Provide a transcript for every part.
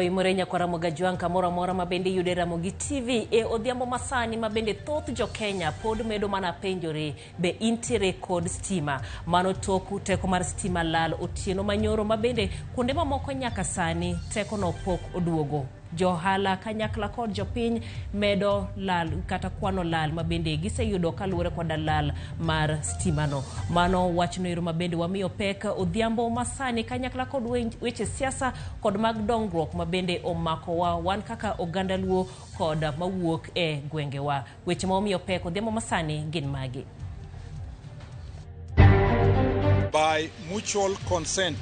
Oimorenya kwa Ramogi mora mabende yude Ramogi TV odhiambo masani mabende thoth jo Kenya pod medo mana penjore be intere kod stima mano toku teko mar stima lal otieno manyoro mabende kuonde mamoko nyaka sani teko no pok oduogo. Johala kanyakla kod jopiny medo lal kata kwano lal mabende giseyudo kaluwore kod lal mar stima no. Mano wachno ero mabende wamiyo pek odhiambo masani kanyakla kod weche siasa kod mag dongruok mabende omakowa wan kaka oganda Luo kod mawuok e gwengewa. Weche ma wamiyo pek odhiambo masani gin magi. By mutual consent,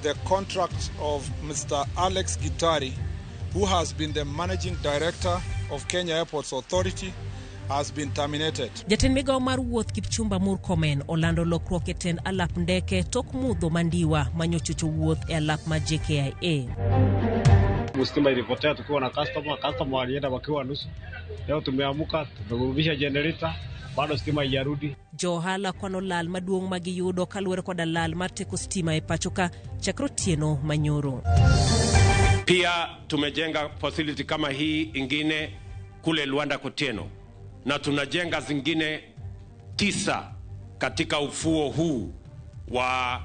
the contract of Mr. Alex Gitari, who has been the managing director of Kenya Airports Authority, has been terminated. Jatend Migago mar wuoth Kipchumba Murkomen olando lokruok e tend alap ndeke tok mudho mandiwa manyochocho wuoth e alap ma JKIA. Stima ilipotea tukiwa na customer walienda wakiwa nusu. Leo tumeamuka tumerudisha generator, bado stima haijarudi. Johala kwano lal maduong' magiyudo kaluwore kod lal mar teko stima e pachoka chakre otieno manyoro. Pia tumejenga facility kama hii ingine kule Luanda Kotieno na tunajenga zingine 9 katika ufuo huu wa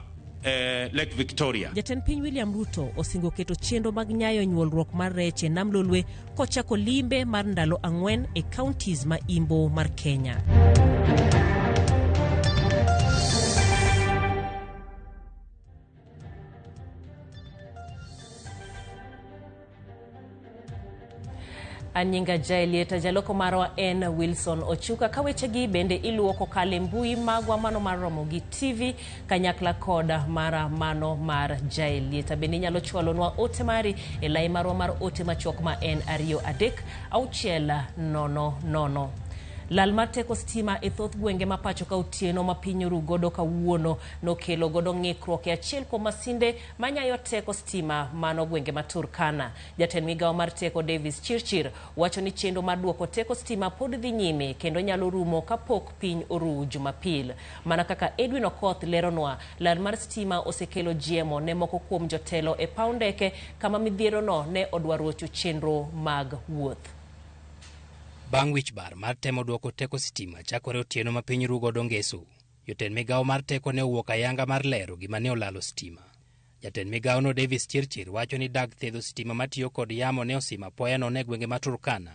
Lake Victoria. Jatend piny William Ruto osingo keto chenro mag nyayo nyuolruok mar rech e nam Lolwe kochako limbe mar ndalo 4 e counties ma imbo mar Kenya. Anyinga jailieta jaloko marwa en Wilson Ochuka kawechegi bende iluoko kale mbui magwa mano mar Ramogi TV kanyakla koda mara mano mar jailieta bende nyalo chwalonwa ote mari e lai marwa mar ote machuok ma en 2-3-000. Lal mar teko stima e thoth gwenge ma pacho ka otieno ma piny oru godo kawuono nokelo godo ng'ikruok e achiel kuom masinde manyayo teko stima mano gwenge ma Turkana. Jatend Migago mar teko Davis Chirchir wacho ni chenro mar duoko teko stima pod dhi nyime kendo nyalo rumo kapok piny oru Jumapil. Mana kaka Edwin Okoth leronwa, lal mar stima osekelo jiemo ne moko kuom jotelo e paw ndeke kama midhiero no ne odwaro chenro mag wuoth. Bang' wich bar mar temo duoko teko stima chakore otieno ma piny ru godo ngeso. Jotend Migago mar teko ne owuok ayanga mar lero gima ne olalo stima. Jatend Migago no Davis Chirchir wacho ni dag thedho stima matiyo kod yamo ne osima apoya nono e gwenge ma Turkana.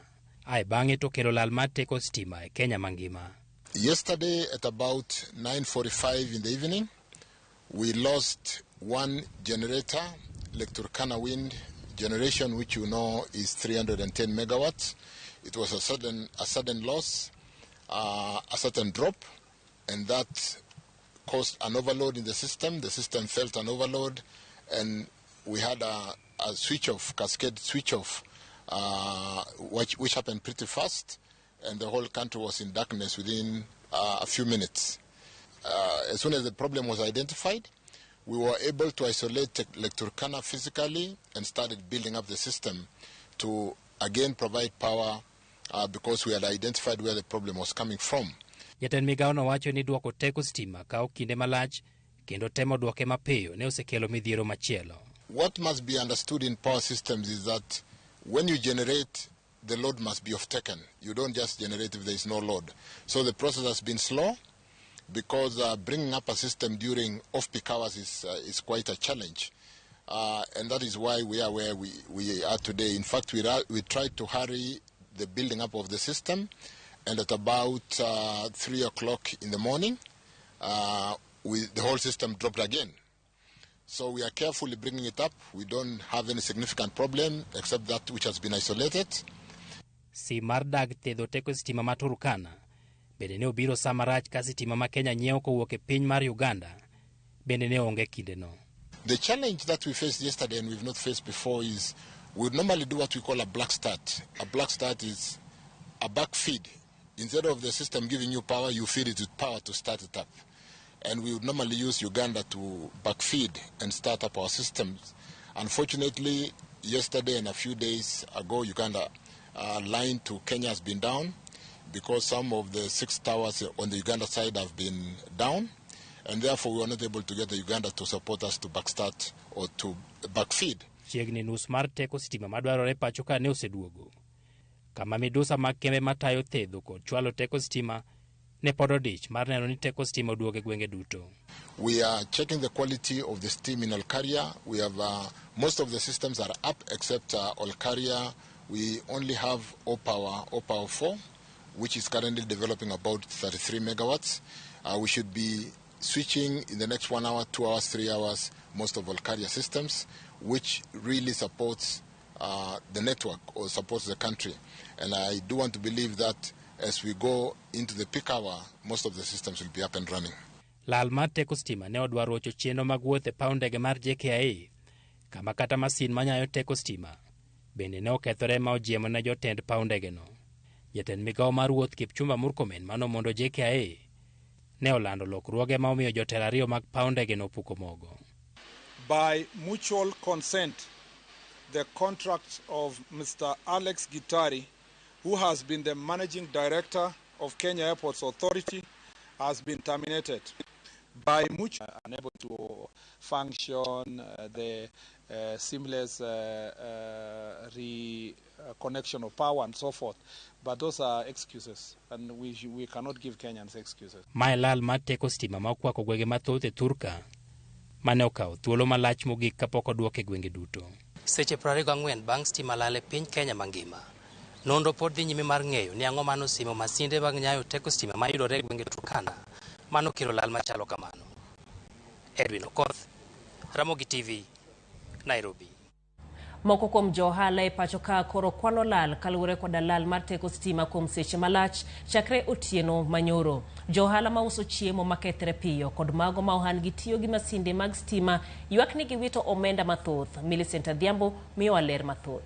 Ae bang'e to kelo lal mar teko stima e Kenya mangima. Yesterday at about 9:45 in the evening, we lost one generator, Lake Turkana wind generation, which you know is 310 megawatts. It was a sudden loss, a sudden drop, and that caused an overload in the system. The system felt an overload, and we had a switch off, cascade switch off, which happened pretty fast, and the whole country was in darkness within a few minutes. As soon as the problem was identified, we were able to isolate Lake Turkana physically and started building up the system to again provide power because we had identified where the problem was coming from. Jatend Migago no wacho ni duoko teko stima kao kinde malach kendo temo duoke mapiyo ne osekelo midhiero machielo. What must be understood in power systems is that when you generate, the load must be off-taken. You don't just generate if there is no load. So the process has been slow because bringing up a system during off-peak hours is quite a challenge. And that is why we are where we are today. In fact, we tried to hurry the building up of the system, and at about 3 o'clock in the morning, the whole system dropped again. So we are carefully bringing it up. We don't have any significant problem except that which has been isolated. Si mar dag thedho teko stima ma Turkana bende ne obiro sama rach ka stima ma Kenya nyiewo kowuok e piny mar Uganda bende ne onge kindeno. The challenge that we faced yesterday and we've not faced before is we would normally do what we call a black start. A black start is a back feed. Instead of the system giving you power, you feed it with power to start it up. And we would normally use Uganda to back feed and start up our systems. Unfortunately, yesterday and a few days ago, Uganda line to Kenya has been down because some of the 6 towers on the Uganda side have been down. And therefore we were not able to get the Uganda to support us to backstart or to backfeed. chiegni nus mar teko sitima madwarore pacho ka ne oseduogo, kama midusa mag kembe matayo thedho kod chwalo teko sitima ne pod odich mar neno ni teko sitima oduogo e gwenge duto. We are checking the quality of the steam in Olkaria. We have most of the systems are up except Olkaria. We only have O-Power 4, which is currently developing about 33 megawatts. We should be switching in the next 1 hour, 2 hours, 3 hours, most of Olkaria systems, which really supports the network or supports the country. And I do want to believe that as we go into the peak hour, most of the systems will be up and running. Lal mar teko sitima ne odwaro rocho chenro mag wuoth e paw ndege mar JKIA, kama kata masin manyayo teko sitima bende ne okethore ma ojiemo ne jotend paw ndegeno. Jatend migawo mar wuoth Kipchumba Murkomen mano mondo JKIA ne olando lokruoge ma omiyo jotelo ariyo mag paw ndegeno opuko mogo. By mutual consent, the contract of Mr. Alex Gitari, who has been the managing director of Kenya Airports Authority, has been terminated. By mutual, unable to function, the seamless reconnection of power and so forth. But those are excuses, and we cannot give Kenyans excuses. Mae lal mar teko sitima ma okwako gwenge mathoth e Thurka mane okawo thuolo malach mogik kapok oduok e gwenge duto. Seche 24 bang' stima lal e piny Kenya mangima. Nonro pod dhi nyime mar ng'eyo ni ang'o mano simo masinde mag nyayo teko sitima mayudore e gwenge Turkana mano kelo lal machalo kamano. Edwin Okoth, Ramogi TV, Nairobi. Moko kuom johala e pacho ka koro kwano lal kaluwore koda lal mar teko sitima kuom seche malach chakre otieno manyoro. Johala ma uso chiemo makethre piyo kod mago ma ohandgi tiyo gi masinde mag sitima ywak ni giwito omenda mathoth. Millicent Adhiambo miyo ler mathoth.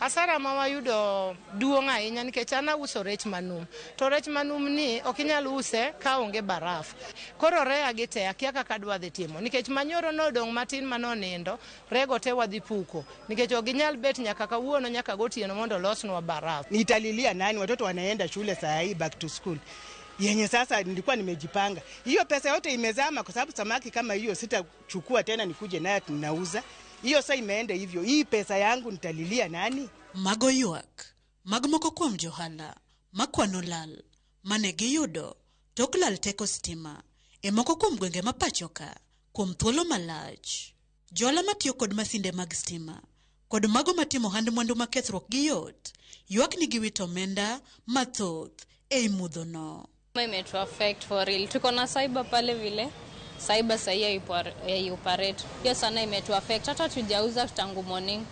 Asara ma wayudo duong' ahinya nikech an auso rech manum. To rech manum ni ok inyal use ka onge baraf. Koro rea gite akia kaka dwa dhi timo nikech manyoro nodong' matin manonindo, rego te wadhi puko. Nikech ok inyal bet nyaka kawuono nyaka gotieno mondo losnwa baraf. Nitalilia nani? Watoto wanaenda shule saa hii, back to school. Yenye sasa nilikuwa nimejipanga. Hiyo pesa yote imezama kwa sababu samaki kama hiyo sitachukua tena nikuje naye tunauza. Hiyo sasa imeenda hivyo. Hii pesa yangu nitalilia nani? Mago ywak, mag moko kuom johala, makwano lal, mane giyudo tok lal teko sitima, e moko kuom gwenge mapachoka, kuom thuolo malach. Johala matiyo kod masinde mag sitima, kod mago matimo hand mwandu makethruok gi yot, ywak ni giwito omenda mathoth e mudho no. Imetu affect for real. Tuko na cyber pale vile. Cyber sahi operate. Hiyo sana imetu affect. Hata tujauza tangu morning.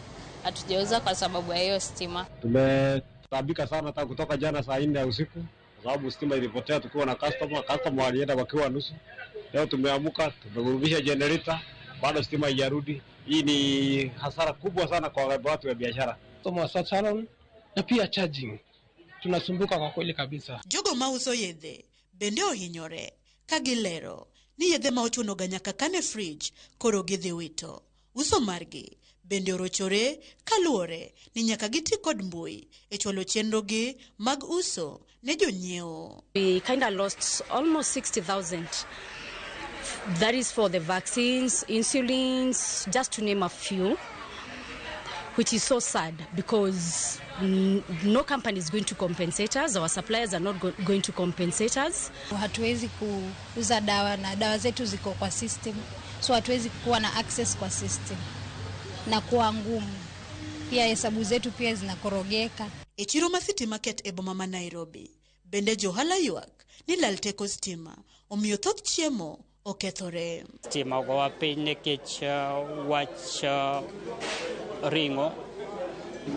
Hatujauza kwa sababu ya hiyo stima. Tumetabika sana hata kutoka jana saa 4 ya usiku kwa sababu stima ilipotea tukiwa na customer walienda wakiwa nusu. Leo tumeamuka, tumerudisha generator, bado stima haijarudi. Hii ni hasara kubwa sana kwa watu wa biashara. Toma salon na pia charging. Tunasumbuka kwa kweli kabisa. Jogo mauso yedhe bende ohinyore kagilero ni yedhe ma ochuno ga nyaka kane fridge koro gidhi wito. Uso margi bende orochore kaluore ni nyaka giti kod mbui e chwalo chenro gi mag uso ne jonyiewo. We kind of lost almost 60,000. That is for the vaccines, insulins, just to name a few, which is so sad because no company is going to compensate us. Our suppliers are not going to compensate us. Hatuwezi kuuza dawa na dawa zetu ziko kwa system, so hatuwezi kuwa na access kwa system na kuwa ngumu. Pia hesabu zetu pia zinakorogeka. E chiro ma City Market e boma ma Nairobi bende johala ywak ni lal teko stima omiyo thoth chiemo okethore. Stima ogowa piny nikech wach ringo,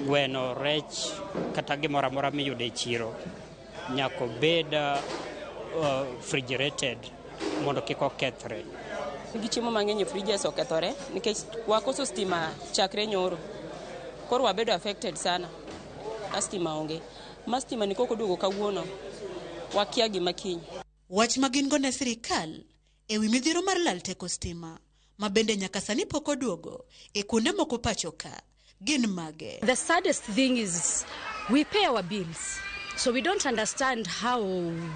gweno, rech kata gimoro amora miyudo e chiro nyaka bed refrigerated mondo kik okethre. Gichiemo mang'eny e fridges okethore nikech wakoso stima chakre nyoro. Koro wabedo affected sana. Stima onge. Ma stima ni koko duogo kawuono. Wakia gima kiny. Wach magin go ne sirikal ewi midhiro mar lal teko stima ma bende nyaka sani pok oduogo e kuonde moko pachoka gin mage. The saddest thing is we pay our bills. So we don't understand how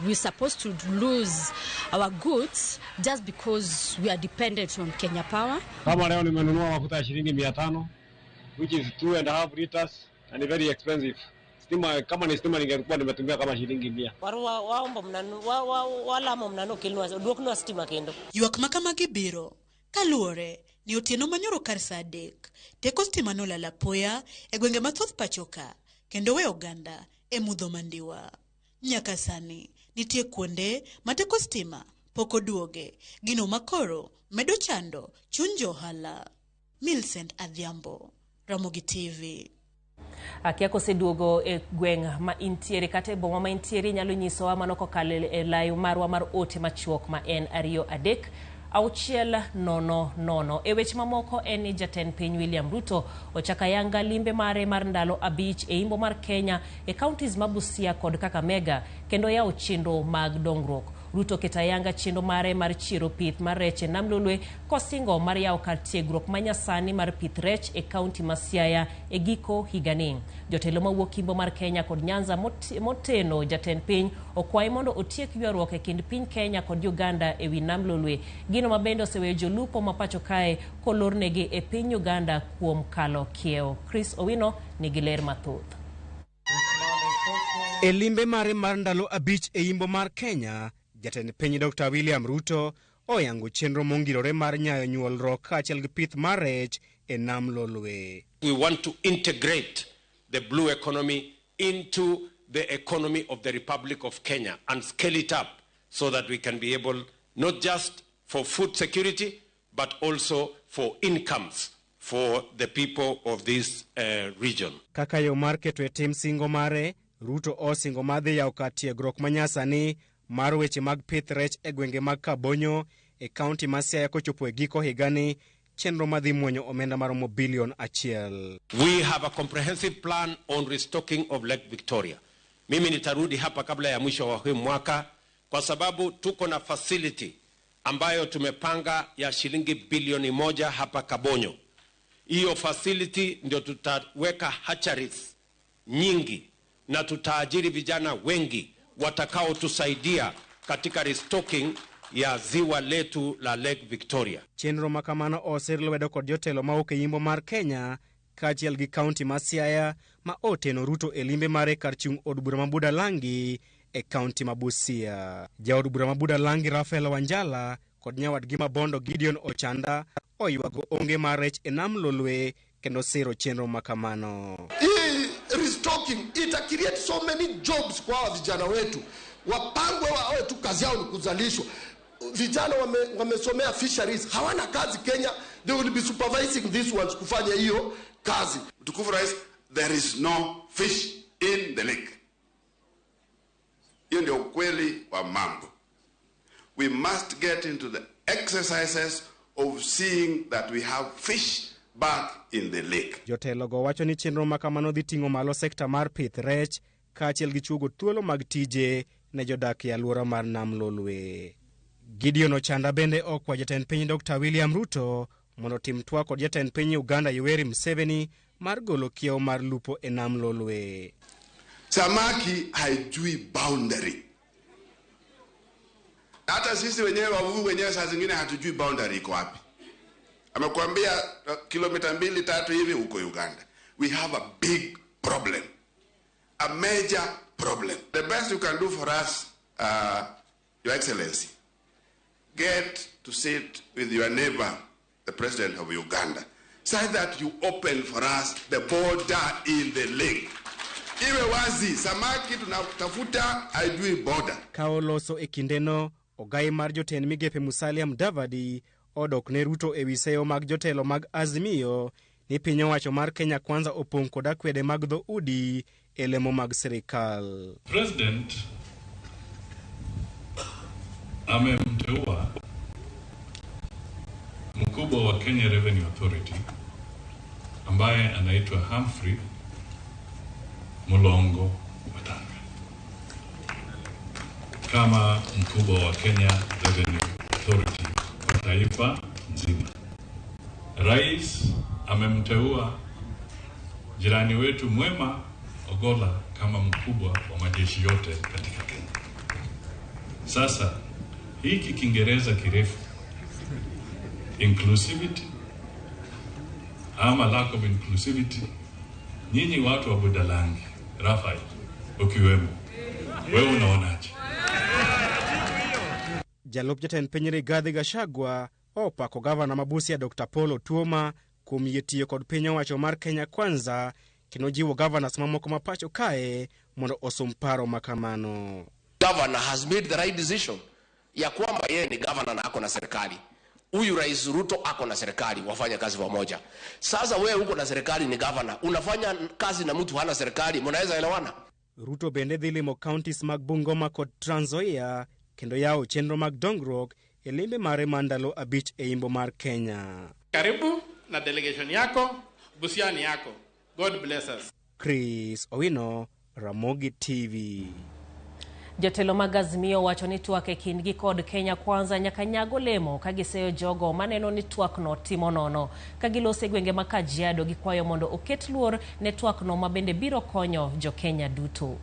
we're supposed to lose our goods just because we are dependent on Kenya Power. Kama leo nimenunua mafuta ya shilingi 500, which is 2.5 liters and very expensive. Stima, kama ni stima ningekuwa nimetumia kama shilingi 100. Waomba mnanu wala mnanu kilwa duokno stima kendo. Yuak makamagi biro kaluore ni otieno manyoro kar sadek teko stima no lala poya e gwenge mathoth pachoka kendo we oganda e mudho mandiwa. Nyaka sani nitie kuonde mateko stima poko duoge gino makoro medo chando chunjo hala. Millicent Adhiambo, Ramogi TV. Akiako seduogo e gweng ma intiere kate boma ma intiere nyalo nyiso wa mano kokale e layo marwa mar ote machuok ma en 2-3 600. E weche mamoko en ni jatend piny William Ruto ochaka yanga limbe mare mar ndalo 5 e imbo mar Kenya e counties ma Busia kod Kakamega kendo yawo chenro mag dongruok. Ruto ketayanga chenro mare mar chiro pith mar rech e nam Lolwe kosingo mar yawo kar tiegruok manyasani mar pith rech e kaunti ma Siaya e giko higani. Jotelo mawuok imbo mar Kenya kod Nyanza moteno jatend piny okwayo mondo otiek ywaruok e kind piny Kenya kod Uganda e wi nam Lolwe. Gino mabendo oseweyo jolupo mapacho kae kolornegi e piny Uganda kuom kalo kiewo. Chris Owino nigi ler mathoth. E limbe mare mar ndalo 5 e imbo mar Kenya, jatend piny Dr. William Ruto oyango chenro mongirore mar nyayo nyuolruok kaachiel gi pith mar rech e nam Lolwe. We want to integrate the blue economy into the economy of the Republic of Kenya and scale it up so that we can be able not just for food security but also for incomes for the people of this region. Kaka yo mar keto e tim singo mare, Ruto osingo madhi yawo kar tiegruok manyasani mar weche mag pith rech e gwenge mag Kabonyo e kaunti ma Siaya kochopo e giko higani, chenro madhi muonyo omenda maromo $1 billion. We have a comprehensive plan on restocking of Lake Victoria. Mimi nitarudi hapa kabla ya mwisho wa huu mwaka kwa sababu tuko na facility ambayo tumepanga ya shilingi bilioni 1 hapa Kabonyo. Hiyo facility ndio tutaweka hatcheries nyingi na tutaajiri vijana wengi watakao tusaidia katika restocking ya ziwa letu la Lake Victoria. Chenro makamano oserlwedo kod jotelo ma oke yimbo mar Kenya kaachiel gi kaunti ma Siaya ma oteno Ruto e limbe mare kar chung od bura ma Budalangi e kaunti ma Busia. Jaod bura ma Budalangi Rafael Wanjala kod nyawadgi Mabondo Gideon Ochanda oywago onge mar rech e nam Lolwe kendo siro chenro makamano. Restocking ita create so many jobs kwa vijana wetu. Wapangwe wawe tu kazi yao ni kuzalishwa. Vijana wamesomea fisheries hawana kazi Kenya, they will be supervising these ones kufanya hiyo kazi. Tukufu Rais, there is no fish in the lake. Hiyo ndio ukweli wa mambo. We must get into the exercises of seeing that we have fish back in the lake. Jotelo go wacho ni chenro makamano dhi ting'o malo sekta mar pith rech kaachiel gi chugo thuolo mag tije ne jodak e alwora mar nam Lolwe. Gideon Ochanda bende okwa jatend piny Dr. William Ruto mondo tim twak kod jatend piny Uganda Yoweri Museveni mar golo kiewo mar lupo e nam Lolwe. Samaki haijui boundary. Hata sisi wenyewe wavuvi wenyewe saa zingine hatujui boundary iko wapi. Amekuambia kilomita 2-3 hivi uko Uganda. We have a big problem. A major problem. The best you can do for us, Your Excellency, get to sit with your neighbor, the President of Uganda, so that you open for us the border in the lake. Iwe wazi, samaki tunatafuta haijui border. Kaoloso e kindeno, ogai mar jotend migepe Musalia Mudavadi odok ne Ruto e wiseyo mag jotelo mag Azimio ni piny owacho mar Kenya Kwanza opong' kod akwede mag dho udi e lemo mag serikal. President amemteua mkubwa wa Kenya Revenue Authority ambaye anaitwa Humphrey Mulongo Watanga kama mkubwa wa Kenya Revenue Authority kwa taifa nzima. Rais amemteua jirani wetu mwema Ogolla kama mkubwa wa majeshi yote katika Kenya. Sasa hiki Kiingereza kirefu, inclusivity ama lack of inclusivity, nyinyi watu wa Budalangi, Rafael ukiwemo, wewe unaonaje? Jalup Jatend Piny Rigathi Gachagua opako gavana ma Busia Dr. Paul Otuoma kuom yie tiyo kod piny owacho mar Kenya Kwanza, kendo jiwo governors mamoko ma pacho kae mondo osum paro makamano. Governor has made the right decision ya kwamba yeye ni governor na ako na serikali. Huyu Rais Ruto ako na serikali, wafanya kazi pamoja. Sasa wewe uko na serikali, ni governor, unafanya kazi na mtu hana serikali, mnaweza elewana? Ruto bende dhi limo counties mag Bungoma kod Trans Nzoia kendo yawo chenro mag dongruok e limbe mare mandalo abich e imbo mar Kenya. Karibu na delegation yako, Busiani yako. God bless us. Chris Owino, Ramogi TV. Jotelo mag Azimio wacho ni twak e kindgi kod Kenya Kwanza nyaka nyago lemo ka giseyo jogo maneno ni twakno timo nono. Ka gilose gwenge ma Kajiado gikwayo mondo oket luor ne twakno ma bende biro konyo jo Kenya duto.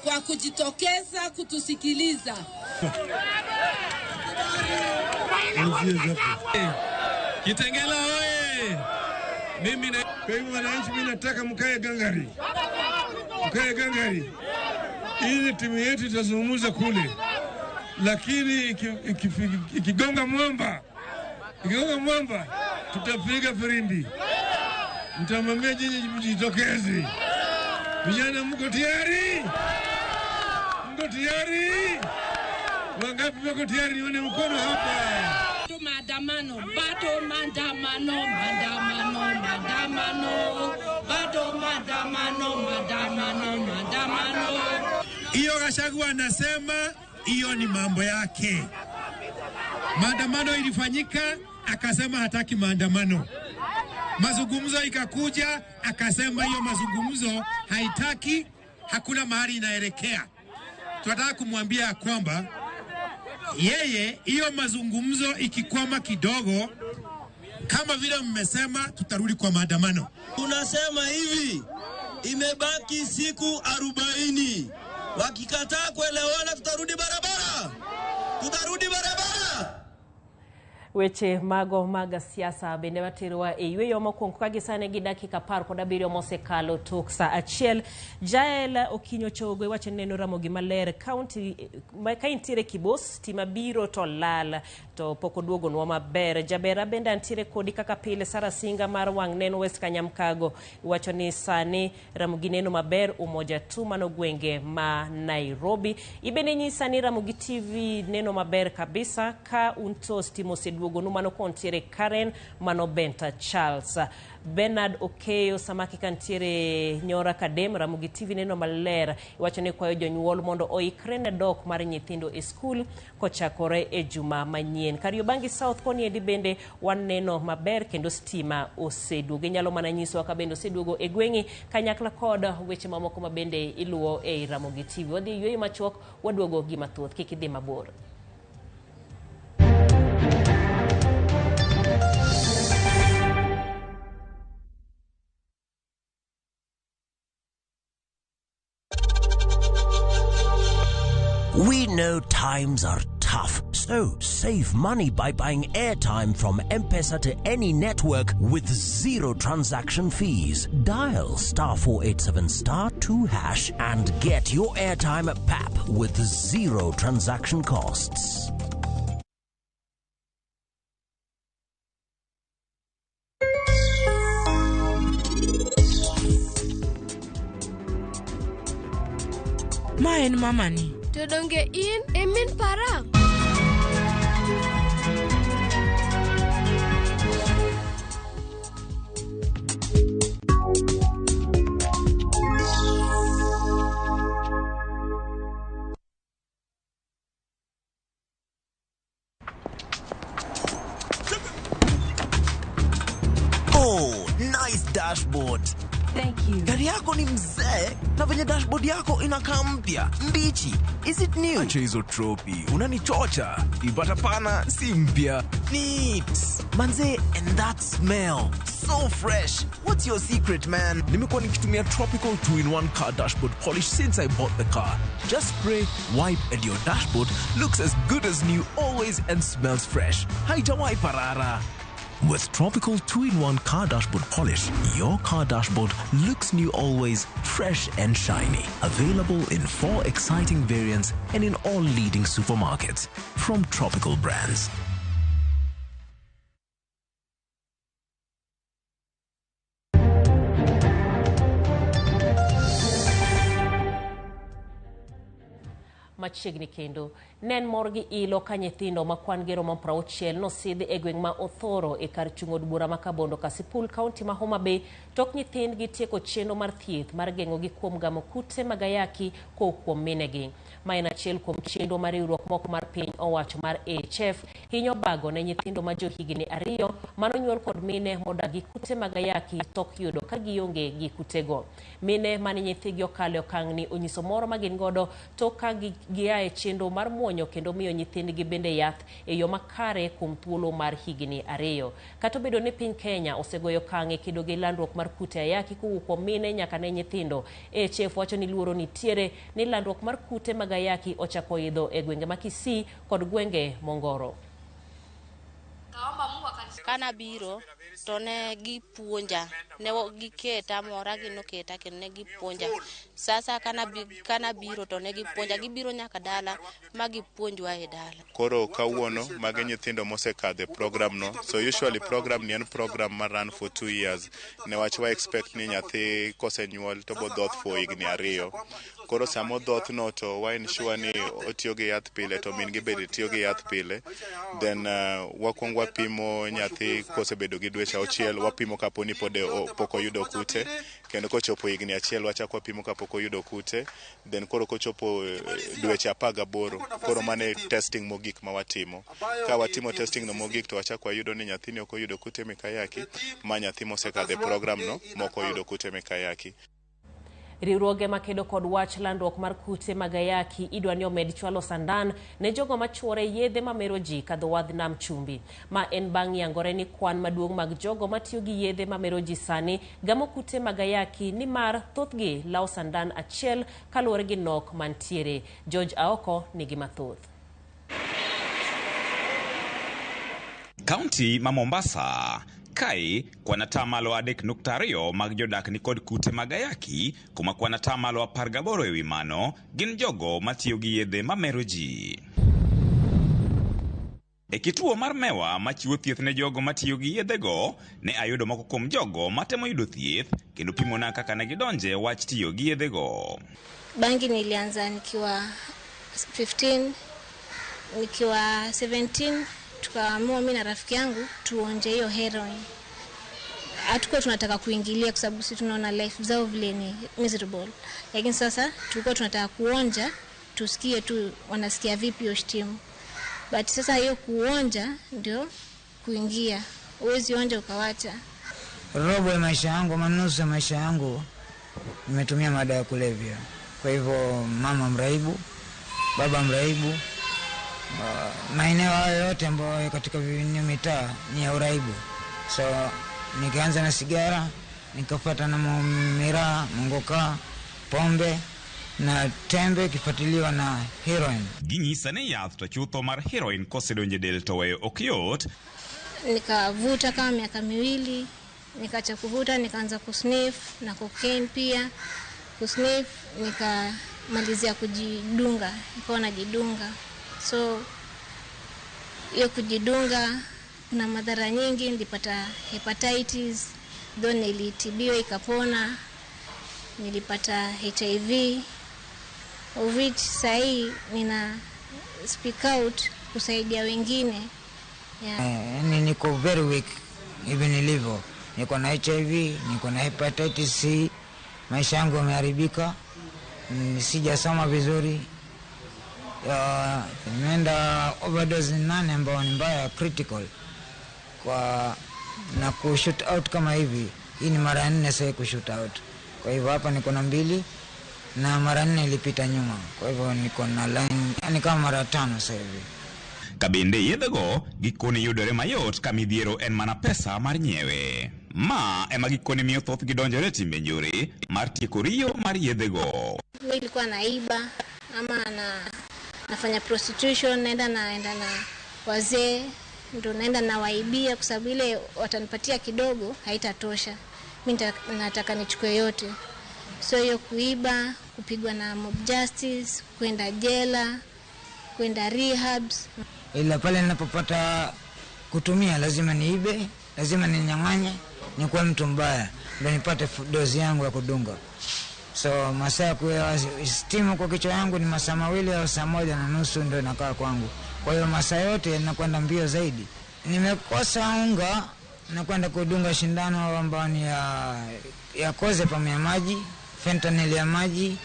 Kwa kujitokeza kutusikiliza. Kitengela oye! Mimi na kwa hivyo wananchi, mimi nataka mkae gangari. Mkae gangari. Ili timu yetu itazungumza kule. Lakini ikigonga mwamba, tutapiga firimbi. Mtamwambia nyinyi mjitokeze. Vijana mko tayari? Mko tayari? Wangapi wako tayari? Nione mkono hapa. Maandamano, bado maandamano, maandamano, maandamano, bado maandamano, maandamano, maandamano. Hiyo Gachagua anasema hiyo ni mambo yake. Maandamano ilifanyika, akasema hataki maandamano. Mazungumzo ikakuja, akasema hiyo mazungumzo haitaki, hakuna mahali inaelekea. Tunataka kumwambia kwamba yeye hiyo mazungumzo ikikwama kidogo, kama vile mmesema, tutarudi kwa maandamano. Tunasema hivi, imebaki siku 40. Wakikataa kuelewana, tutarudi barabara. Tutarudi barabara. Weche mago maga siasa bende watirwa e yweyo mokwongo ka gisane gi dakika 17 mosekalo tok sa achiel. Jael Okinyo Chogo wacho neno Ramogi maler county ka intiere Kibos tima biro to lal to poko duogo nwa maber. Jabera bende antiere kodi kaka pile. Sara Singa mar wang' neno West Kanyamkago wacho ni sani Ramogi neno maber umoja tu mano gwenge ma Nairobi. Ibene nyisa ni Ramogi TV neno maber kabisa ka untos timo seduogo numano kontiere Karen mano Benta Charles. Bernard Okeyo Samaki kantiere Nyora Kadem. Ramogi TV neno maler wacho ni kwayo jonyuol mondo oikre ne dok mar nyithindo e skul kochakore e juma manyien. Kariobangi South koni edi bende wan neno maber kendo stima oseduogo. Nyalo mana nyiso ka bende oseduogo e gweng'i kanyakla kod weche mamoko ma bende iluwo e Ramogi TV. Wadhi yweyo machuok, waduogo gi mathoth, kik idhi mabor. We know times are tough, so save money by buying airtime from M-Pesa to any network with zero transaction fees. Dial *487*2# and get your airtime PAP with zero transaction costs. Maen mamani. To donge in emin para? Oh, nice dashboard. Thank you. Gari yako ni mzee na venye dashboard yako inakaa mpya, mbichi. Is it new? Acha hizo tropi, unanichocha. Ipata pana si mpya. Neat. Manze, and that smell. So fresh. What's your secret, man? Nimekuwa nikitumia Tropical 2-in-1 car dashboard polish since I bought the car. Just spray, wipe, and your dashboard looks as good as new always and smells fresh. Haitawai parara. With Tropical 2-in-1 car dashboard polish, your car dashboard looks new always, fresh and shiny. Available in 4 exciting variants and in all leading supermarkets from Tropical brands. Machiegni kendo nen morgi ilo ka nyithindo makwan gero ma 60 nosidhi e gweng' ma Othoro e kar chung od bura ma Kabondo Kasipul kaunti ma Homa Bay tok nyithindgi tieko chenro mar thieth mar geng'ogi kuom gamo kute mag ayaki kuom minegi. Ma en achiel kuom chenro mar riwruok moko mar piny owacho mar AHF hinyo bago ne nyithindo ma johigni 2 manonyuol kod mine modagi kute mag ayaki tok yudo ka gionge gi kutego. Mine mane nyithigi okalo okang' ni onyiso moro ma gin godo tok ka giae chenro mar muonyo kendo miyo nyithindgi bende yath e yo makare kuom thuolo mar higni 2. Kata obedo ni piny Kenya osegoyo okang' kedo gi landruok mar kute ayaki kowuok kuom mine nyaka ne nyithindo, AHF wacho ni luoro nitiere ni landruok mar kute mag ayaki ochako idho e gwenge ma Kisii kod gwenge Mongoro. Kana biro to ne gipuonja, ne giketa mora gi noketa kendo ne gipuonja. Sasa kana biro to ne gipuonja, gibiro nyaka dala ma gipuonjwa e dala. Koro kawuono mage nyithindo mosekadhe program no. So usually program ni en program ma run for 2 years. Ne wachwa expect ni nyathi kosenyuol to bo dhoth for higni 2. Koro samo dhoth no to wa ensure ni otiyo gi yath pile to min gi bende tiyo gi yath pile. Then wakwong wapimo nyathi kosebedo gi dweche 6, wapimo kaponi pod pok oyudo kute, kendo kochopo higni 1 wachako wapimo kapok oyudo kute, then koro kochopo dweche 18 koro mane testing mogik ma watimo. Ka watimo testing no mogik to wachako wayudo ni nyathini ok oyudo kute mek ayaki, ma nyathi mosekadhe program no moko oyudo kute mek ayaki. Riwruoge makedo kod wach landruok mar kute mag ayaki idwa ni omed chwalo sandan ne jogo machuore yedhe mamero ji kadho wadh nam chumbi. Ma en bang' yangore ni kwan maduong' mag jogo matiyo gi yedhe mamero ji sani gamo kute mag ayaki ni mar thothgi law sandan achiel kaluwore gi nok mantiere. George Aoko nigi mathoth. Kaunti ma Mombasa kai kwana tamalo 3.2 mag jodak ni kod kute mag ayaki, kuma kwana tamalo 18 ewi mano gin jogo matiyo gi yedhe mamero ji. E kituo mar Mewa machiwo thieth ne jogo matiyo gi yedhego, ne ayudo moko kuom jogo matemo yudo thieth kendo pimona kaka ne gidonje wach tiyo gi yedhego. Bangi nilianza nikiwa 15, nikiwa 17 tukaamua mimi na rafiki yangu tuonje hiyo heroin. Hatukuwa tunataka kuingilia kwa sababu sisi tunaona life zao vile ni miserable. Lakini sasa tulikuwa tunataka kuonja tusikie tu wanasikia vipi hiyo shtimu. But sasa hiyo kuonja ndio kuingia. Uwezi onja ukawacha. Robo ya maisha yangu, manusu ya maisha yangu nimetumia madawa ya kulevya. Kwa hivyo mama mraibu, baba mraibu, maeneo hayo yote ambayo katika mitaa ni ya uraibu. So nikaanza na sigara, nikafuata na miraa, mongoka, pombe na tembe kifuatiliwa na heroin. Ginyisa ne yath to chutho mar heroin kosedonje del to weyo ok yot. Nikavuta kama miaka 2, nikaacha kuvuta, nikaanza kusniff na cocaine pia. Kusniff nikamalizia kujidunga, nikawa najidunga. So hiyo kujidunga kuna madhara nyingi, nilipata hepatitis, though nilitibiwa ikapona, nilipata HIV, of which sahi nina speak out kusaidia wengine. Yeah. Niko very weak even nilivyo. Niko na HIV, niko na hepatitis C, maisha yangu yameharibika, sijasoma vizuri. Nimeenda overdose 8 ambao ni mbaya critical kwa na kushoot out kama hivi Hii ni mara 4 sasa kushoot out. Kwa hivyo hapa niko na 2 na mara 4 ilipita nyuma. Kwa hivyo niko na line yani kama mara 5 sasa hivi. Kabende yedhego gikoni yudore mayot kamidhiero en mana pesa mar nyiewe. Ma ema gikoni miyo thoth gidonjore timbe njore mar tieko riyo mar yedhego. Nilikuwa naiba ama nafanya prostitution, naenda na wazee, ndo naenda na waibia kwa sababu ile watanipatia kidogo haitatosha. Mimi nataka nichukue yote. So hiyo kuiba, kupigwa na mob justice, kwenda jela, kwenda rehabs. Ila pale ninapopata kutumia lazima niibe, lazima ninyang'anye, nikuwa mtu mbaya ndio nipate dozi yangu ya kudunga. So masaa kwa stimu kwa kichwa yangu ni masaa 2 au saa 1:30 ndio inakaa kwangu. Kwa hiyo masaa yote nakwenda mbio zaidi. Nimekosa unga na kwenda kudunga shindano ambao ni ya koze pamoja na maji, fentanyl ya maji.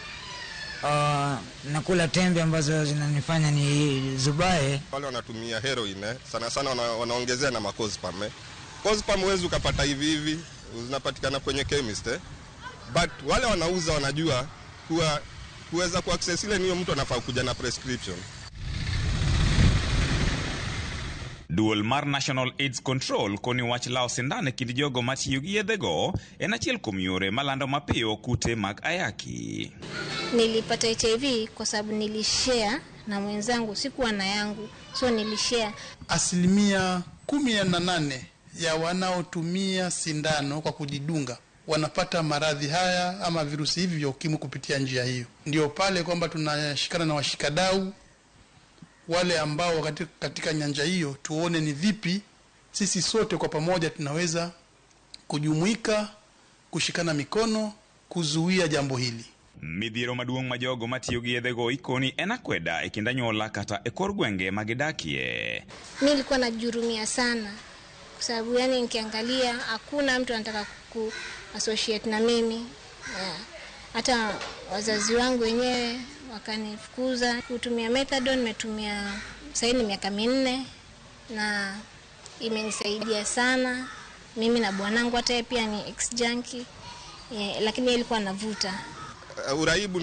Nakula tembe ambazo zinanifanya ni zubae. Wale wanatumia heroin sana sana wanaongezea na makozpam. Kozpam huwezi ukapata hivi hivi, zinapatikana kwenye chemist but wale wanauza wanajua kuwa kuweza kuaccess ile niyo mtu anafaa kuja na prescription. Dual mar National AIDS Control koni wach lao sindane kindi jogo matiyo gi yedhego en achiel kuom yore malando mapiyo kute mag ayaki. Nilipata HIV kwa sababu nilishare na mwenzangu, sikuwa na yangu, so nilishare. 18% ya wanaotumia sindano kwa kujidunga wanapata maradhi haya ama virusi hivi vya ukimwi kupitia njia hiyo. Ndio pale kwamba tunashikana na washikadau wale ambao katika nyanja hiyo, tuone ni vipi sisi sote kwa pamoja tunaweza kujumuika, kushikana mikono, kuzuia jambo hili. Midhiero maduong' ma jogo matiyo gi yedhego ikoni en akweda e kind anyuola kata e kor gwenge magidakie. Mimi nilikuwa najurumia sana kwa sababu yani nikiangalia hakuna mtu anataka associate na mimi. Hata wazazi wangu wenyewe wakanifukuza. Kutumia methadone nimetumia sasa ni miaka 4 na imenisaidia sana. Mimi na bwanangu hata pia ni ex junkie, lakini yeye alikuwa anavuta. Uraibu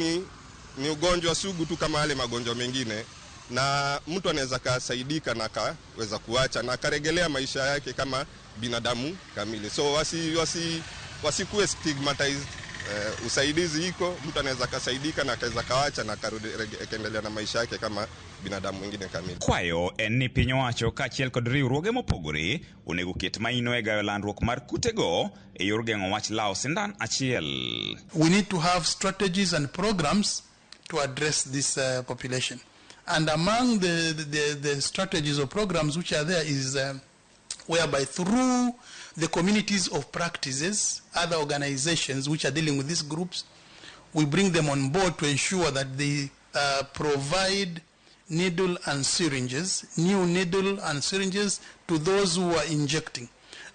ni ugonjwa sugu tu kama wale magonjwa mengine, na mtu anaweza kasaidika na kaweza kuacha na karegelea maisha yake kama binadamu kamili. So wasikuwe stigmatized. Usaidizi iko, mtu anaweza kasaidika na kaweza kawacha na kaendelea na maisha yake kama binadamu mwingine kamili. Kwayo en ni piny owacho kaachiel kod riwruoge mopogore onego ket maino e gayo landruok mar kutego e yor geng'o wach lao sindan achiel. We need to have strategies and programs to address this population. And among the strategies or programs which are there is whereby through the communities of practices, other organizations which are dealing with these groups, we bring them on board to ensure that they provide needle and syringes, new needle and syringes to those who are injecting.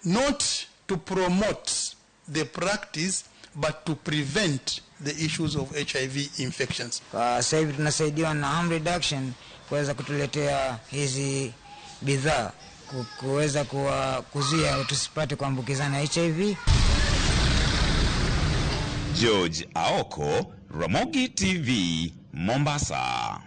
Not to promote the practice, but to prevent the issues of HIV infections. Sasa hivi tunasaidiwa na harm reduction kuweza kutuletea hizi bidhaa kuweza kuzuia tusipate kuambukizana HIV. George Aoko, Ramogi TV, Mombasa.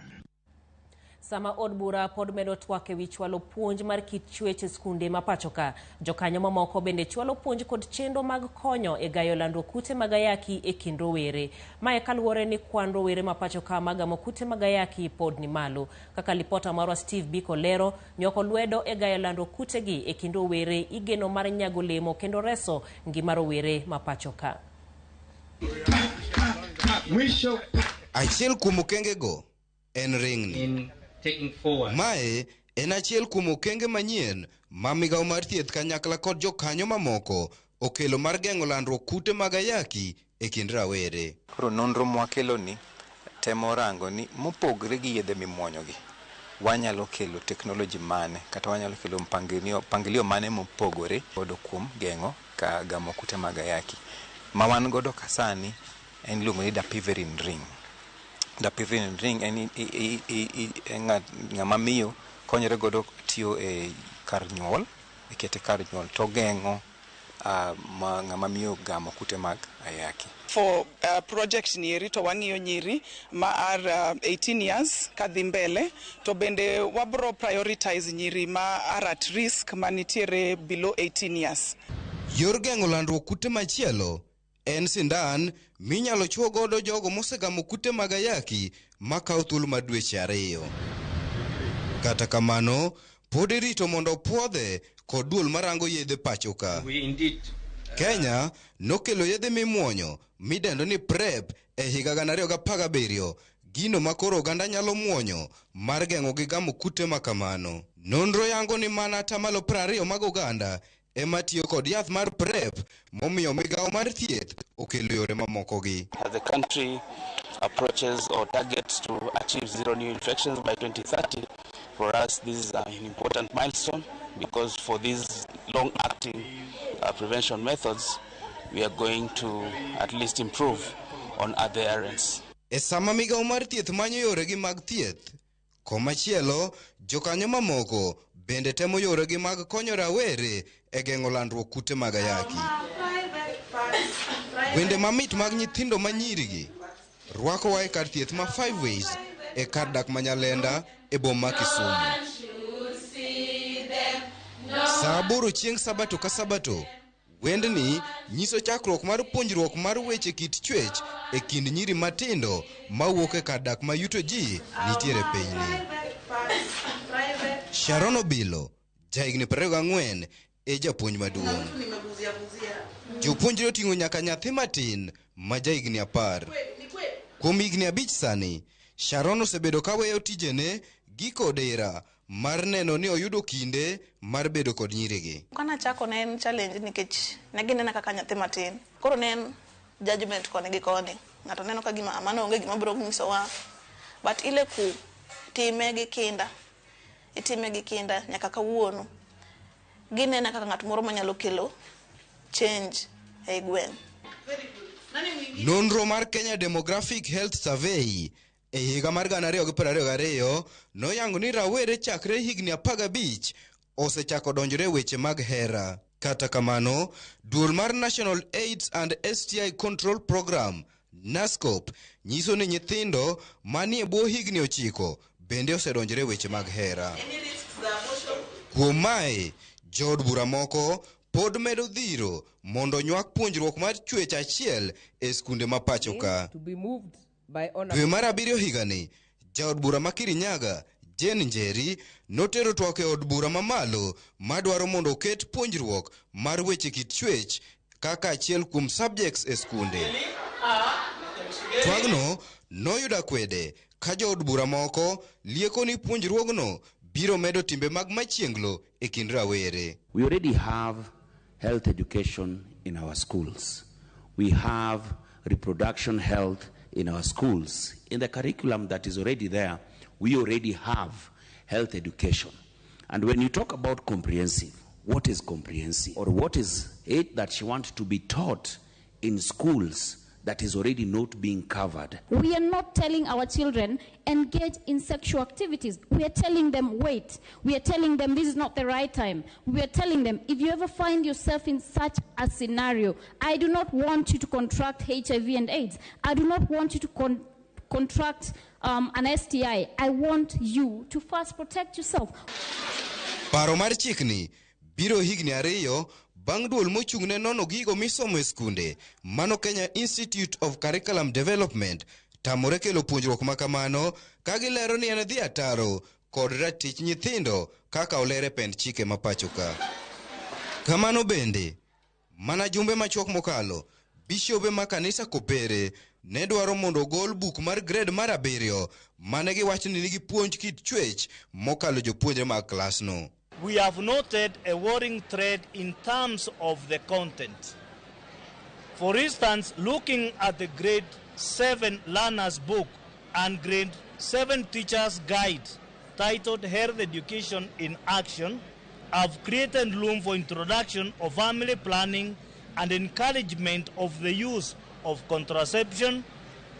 Sama od bura pod medo twake wi chwalo puonj mar kit chwech skunde mapachoka. Jokanyo mamoko bende chwalo puonj kod chendo mag konyo e gayo lando kute magayaki e kind rowere. Mae kaluwore ni kwan rowere mapachoka magamo kute magayaki pod ni malo. Kaka lipota marwa Steve Biko lero, nyoko lwedo e gayo lando kute gi e kind rowere igeno mar nyago lemo kendo reso ngima rowere mapachoka. Mwisho achiel kuom okengego en ringni. Mae en achiel kuom okenge manyien ma migawo mar thieth kanyakla kod jokanyo mamoko okelo mar geng'o landruok kute mag ayaki e kind rawere. Koro nonro mwakelo ni temo rango ni mopogre gi yedhe mimuonyogi, wanyalo kelo teknoloji mane kata wanyalo kelo mpangilio mane mopogore godo kuom geng'o ka gamo kute mag ayaki. Ma wan godo kasani en luongo ni dapiverin ring. Dapiverin ring en ng'ama miyo konyre godo tiyo e kar nyuol, ikete kar nyuol to geng'o ng'ama miyo gamo kute mag ayaki. For project nieri to wang'iyo nyiri ma are 18 years kadhi mbele to bende wabro prioritize nyiri ma are at risk manitiere below 18 years. Yor geng'o landruok kute machielo en sindan minyalo chuo godo jogo mosegamo kute mag ayaki makawo thuolo mar dweche 2. Kata kamano, pod irito mondo puodhe kod duol marango yedhe pachoka. Kenya nokelo yedhe mimuonyo midendo ni PrEP e higa 2017, gino makoro oganda nyalo muonyo mar geng'o gi gamo kute makamano. Nonro yango ni mana 20% mag oganda ema tiyo kod yath mar PrEP, momiyo migawo mar thieth okelo yore mamoko gi. As the country approaches or targets to achieve 0 new infections by 2030, for us this is an important milestone, because for these long-acting prevention methods, we are going to at least improve on other areas. E sama migawo mar thieth manyo yore gi mag thieth, komachielo jokanyo mamoko bende temo yore gi mag konyo rawere e geng'o landruok kute mag ayaki. Wende mamit mag nyithindo manyirigi rwakowa e kar thieth ma 5 Ways e kar dak Manyalenda e boma ma Kisumu. Saa 8 chieng' Sabato ka Sabato, wendni nyiso chakruok mar puonjruok mar weche kit chwech e kind nyiri matindo mawuok e kar dak ma yuto ji nitiere pinyni. Sharon Obilo, jahigni 24, e japuonj maduong'. Jopuonjre oting'o nyaka nyathi matin ma jahigni 10. Kuom higni 5 sani, Sharon osebedo ka weyo tijene giko dira mar neno ni oyudo kinde mar bedo kod nyirigi. Kana chako ne en challenge nikech ne ginena kaka nyathi matin. Koro ne en judgment kone gi kone. Ng'ato neno ka gima mano onge gima biro nyisowa. But ile ku time gi kinda. Itime gi kinda nyaka kawuono. Ginena kaka ng'at moro manyalo kelo change e gweng'. Nonro mar Kenya Demographic Health Survey e higa mar 2022 noyango ni rawere chakre higni 15 osechako donjore weche mag hera. Kata kamano, duol mar National AIDS and STI Control Program NASCOP nyiso ni nyithindo manie bwo higni 9 bende osedonjore weche mag hera. Kuom mae, jood bura moko pod medo dhiro mondo nywak puonjruok mar chwech achiel e skunde ma pachoka. Dwe mar 7 higani, jaod bura ma Kirinyaga, Jane Njeri, notero twak e od bura mamalo madwaro mondo oket puonjruok mar weche kit chwech kaka achiel kuom subjects e skunde. Twagno noyudo kwede ka jood bura moko lieko ni puonjruogno biro medo timbe mag machienglo e kind rawere. We already have health education in our schools. We have reproduction health in our schools. In the curriculum that is already there, we already have health education. And when you talk about comprehensive, what is comprehensive? Or what is it that you want to be taught in schools that is already not being covered? We are not telling our children engage in sexual activities. We are telling them wait. We are telling them this is not the right time. We are telling them if you ever find yourself in such a scenario, I do not want you to contract HIV and AIDS. I do not want you to contract an STI. I want you to first protect yourself. Paro mar chikni biro higni 2 bang' duol mochung'ne nono gigo misomo e skunde mano Kenya Institute of Curriculum Development tamore kelo puonjruok makamano ka gilero ni en dhi ataro kod ratich nyithindo kaka olere pend chike mapachoka. Kamano bende, mana jumbe machuok mokalo, bishobe ma kanisa Kopere ne dwaro mondo gol buk mar grade mar 7 mane giwacho ni nigi puonj kit chwech mokalo jopuonjre mag klasno. We have noted a worrying trend in terms of the content. For instance, looking at the grade 7 learners book and grade 7 teachers guide titled Health Education in Action have created room for introduction of family planning and encouragement of the use of contraception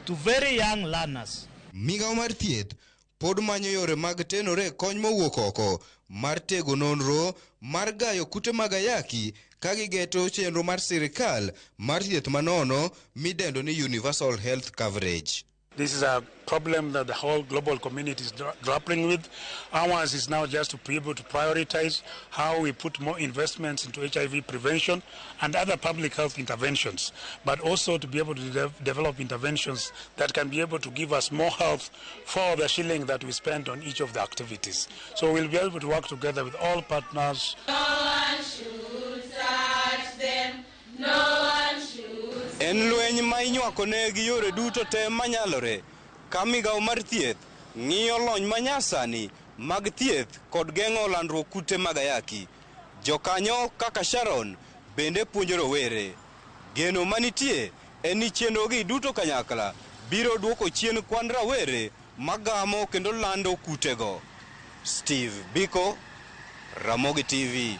to very young learners. Migawo mar thieth pod manyo yore mag tenore kony mowuok oko mar tego nonro mar gayo kute mag ayaki ka gigeto chenro mar sirikal mar thieth manono midendo ni universal health coverage. This is a problem that the whole global community is grappling with. Ours is now just to be able to prioritize how we put more investments into HIV prevention and other public health interventions, but also to be able to develop interventions that can be able to give us more health for the shilling that we spend on each of the activities. So we'll be able to work together with all partners. No one should touch them. No one should. En lweny ma inywako ne gi yore duto te manyalore ka migawo mar thieth ng'iyo lony manyasani mag thieth kod geng'o landruok kute mag ayaki. Jokanyo kaka Sharon bende puonjo rowere. Geno manitie en ni chenrogi duto kanyakla biro duoko chien kwan rawere magamo kendo lando kutego. Steve Biko, Ramogi TV.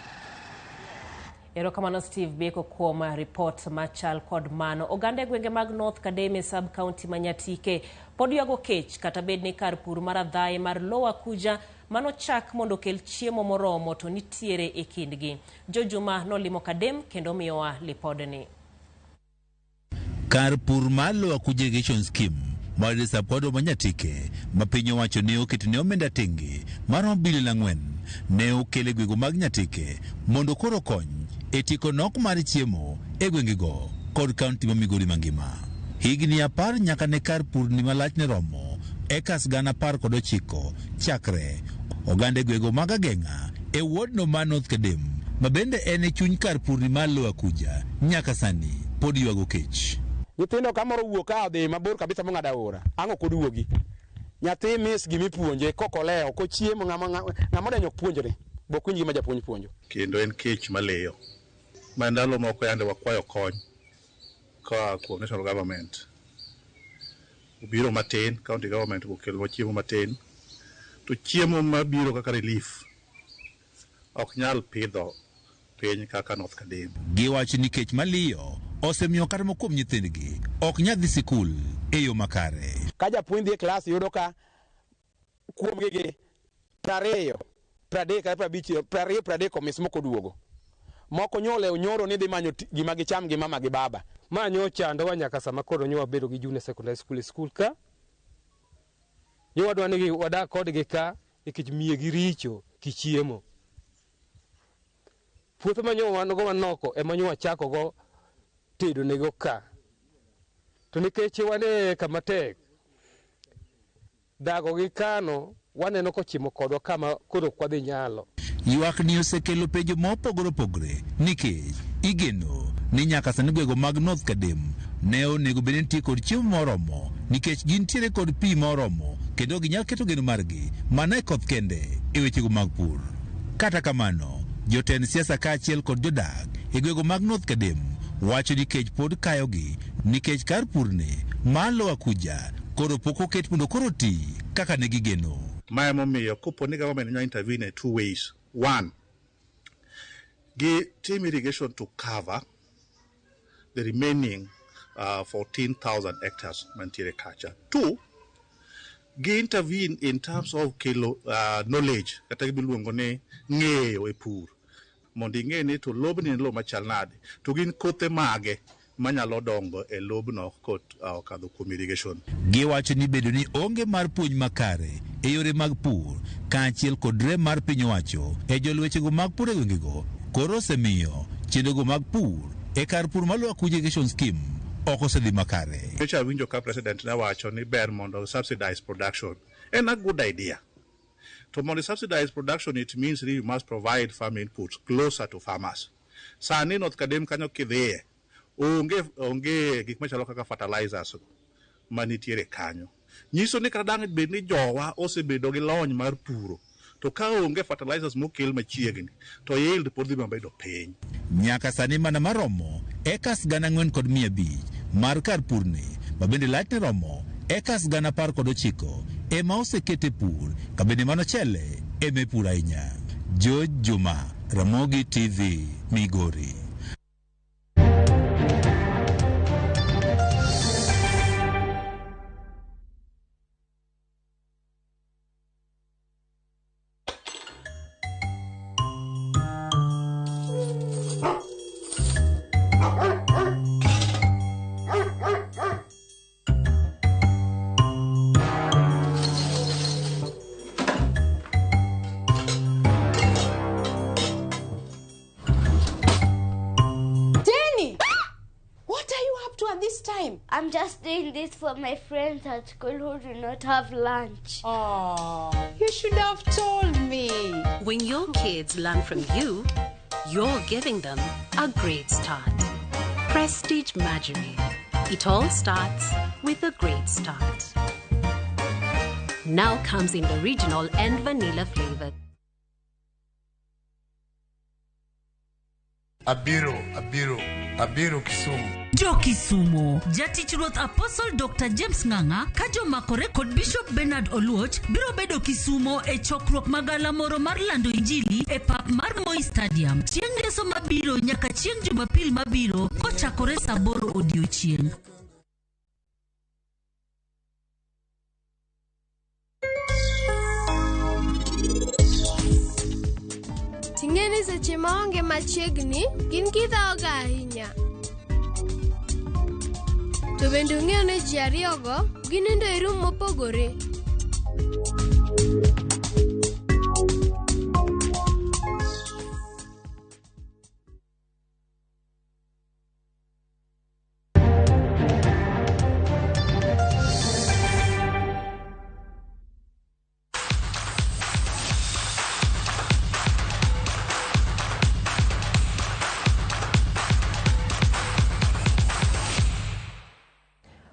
Erokamano Steve Beko kuom report machal kod mano. Oganda gwenge mag North Kademe sub county Manyatike pod ywago kech kata bed ni kar pur mar adhaye mar Lower Kuja mano chak mondo kel chiemo moromo to nitiere e kindgi. Jojuma nolimo Kadem kendo miyowa lipodni. Kar pur mar Lower Kuja irrigation scheme mar sub-county Manyatike ma piny owacho ne oketone omenda tenge maromo bilion 4 ne okele gwego mag Nyatike mondo koro kony e tiko nok mar chiemo e gwengego kod kaunti ma Migori mangima. Higni 10 nyaka ne kar pur ni malach ne romo ekas 19 chakre ogande gwego mag Ageng'a e wodno ma North Kadem ma bende en e chuny kar pur ni mar Lower Kuja nyaka sani pod ywago kech. Nyithindo kamoro wuok ka odhi mabor kabisa mong'ado aora ang'o koduogi. Nyathi mis gimi puonje kokoleo ko chiemo ng'ama denyo puonjre bo kunji ma japuonj puonjo. Kendo en kech maleyo. Mandalo moko yande wakwayo kony ka kuom national government. Ubiro matin, county government okelo chiemo matin. To chiemo mabiro kaka relief ok nyal pidho piny kaka North Kadem. Giwacho ni kech maliyo osemiyo kata mokuom nyithindgi ok nyadhi sikul e yo makare. Ka japuonj dhi e klas yudo ka kuom gigi 20, 30, 50, 20 komis moko duogo. Moko nyole onyoro ni dhi manyo gima gicham gi mama gi baba. Ma nyo chandowa nyaka sama koro nyowa bedo gi junior secondary school ka. Nyowa dwa ni wadak kodgi ka nikech miye gi richo kichiemo. Puothe ma nyowa nogo manoko ema nyowa chako go tedo nego ka. To nikech wane kama tek dago gi kano waneno kochimo kodwa kama koro kwadhi nyalo. Ywak ni osekelo penjo mopogore opogore nikech igeno ni nyaka sani gwego mag North Kadem ne onego bed ni nitie kod chiemo moromo nikech gintiere kod pi moromo kendo ginyal keto geno margi mana e koth kende e wechego mag pur. Kata kamano, jotend siasa kaachiel kod jodak e gwego mag North Kadem wacho ni kech pod kayogi nikech kar purne mar Lower Kuja koro pok oket mondo koro ti kaka ne gigeno. Mae momiyo kopo ni government nyalo intervene in 2 ways. One, give team irrigation to cover the remaining 14,000 hectares mantiere kacha. 2, give intervene in terms of knowledge kata giluongo ni ng'eyo e pur mondo ing'e ni to lobni en lo machal nade to gin kothe mage manyalo dongo e lobno kot okadho kuom irrigation. Giwacho ni bedo ni onge mar puonj makare e yore mag pur kaachiel kod rem mar piny owacho e jolwechego mag pur e gwengego koro osemiyo chenrogo mag pur e kar pur mar Lower Kuja irrigation scheme ok osedhi makare. Weche winjo ka president ne wacho ni ber mondo subsidize production. En a good idea. To mondo subsidize production, it means that you must provide farm inputs closer to farmers. Sani North Kadem kanyo kidhiye onge gik machalo kaka fertilizers manitiere kanyo. Nyiso ni kata dang' bed ni jowa osebedo gi lony mar puro to ka onge fertilizers mokel machiegni to yield pod dhi mabedo piny. Nyaka sani mana maromo ekas 4,500 mar kar purni ma bende lachne romo ekas 19,000 ema osekete pur ka bende mano chele eme pur ahinya. George Juma, Ramogi TV, Migori. to at this time? I'm just doing this for my friends at school who do not have lunch. Oh, you should have told me. When your kids learn from you, you're giving them a great start. Prestige Margarine. It all starts with a great start. Now comes in the original and vanilla flavor. Abiro Kisumu. Jo Kisumu, Jatich Ruoth Apostle Dr. James Nganga, Kajo Makore kod Bishop Bernard Oluoch, biro bedo Kisumo e chokruok magala moro mar lando injili e pap mar Moi Stadium. Chieng' Ngeso mabiro nyaka chieng' Jumapil mabiro kochakore saa 8 odiechieng'. Ting'eni seche maonge machiegni gin kidhaoga ahinya. To bende ung'eyo ni ji ariyogo ginindo e rum mopogore.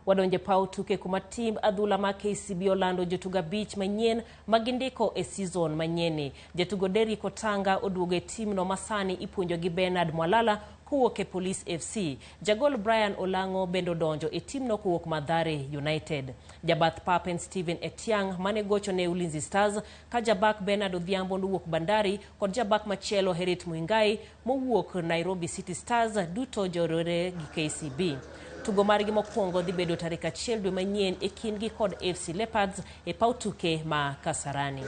Wadonje pau tuke kuma tim adhula ma KCB Orlando jotuga bich manyien magindiko e season manyeni. Jatugo Derrick Otanga oduogo e timno masani ipuonjo gi Bernard Mwalala kuwuok e Police FC. Jagol Brian Olango bendo donjo e timno kuwuok Mathare United. Jabath Papen Steven Etiang mane gocho ne Ulinzi Stars ka jabak Bernard Odhiambo wuok Bandari kod jabak machielo Herit Muingai mowuok Nairobi City Stars duto jorore gi KCB. Tugo margi mokwongo dhi bedo tarik 1 dwe manyien e kindgi kod FC Leopards e pau tuke ma Kasarani.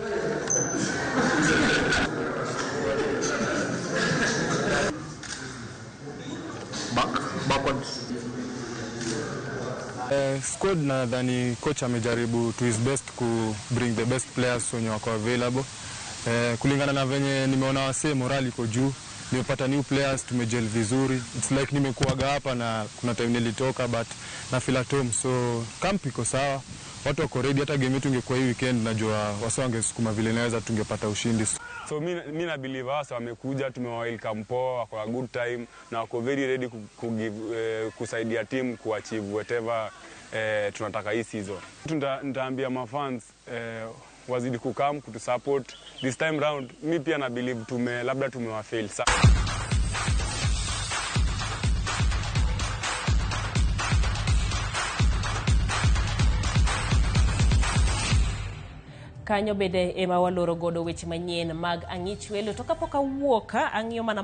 Squad nadhani coach amejaribu to his best ku bring the best players wenye wako available. Kulingana na venye nimeona wase morali iko juu. Nimepata new players, tumejel vizuri. It's like nimekuaga hapa na kuna time nilitoka but na feel at home. So camp iko sawa. Watu wako ready, hata game yetu ingekuwa hii weekend najua wase wangesukuma vile naweza tungepata ushindi. So mimi na believe wase wamekuja, tumewelcome poa, wako a good time na wako very ready kusaidia team kuachieve whatever tunataka hii season. Nitaambia mafans wazidi kukam kutusupport this time round. Mi pia na believe labda tumewafail. Kanyo bede ema waloro godo weche manyien mag ang'ich welo to kapok awuok ang'iyo mana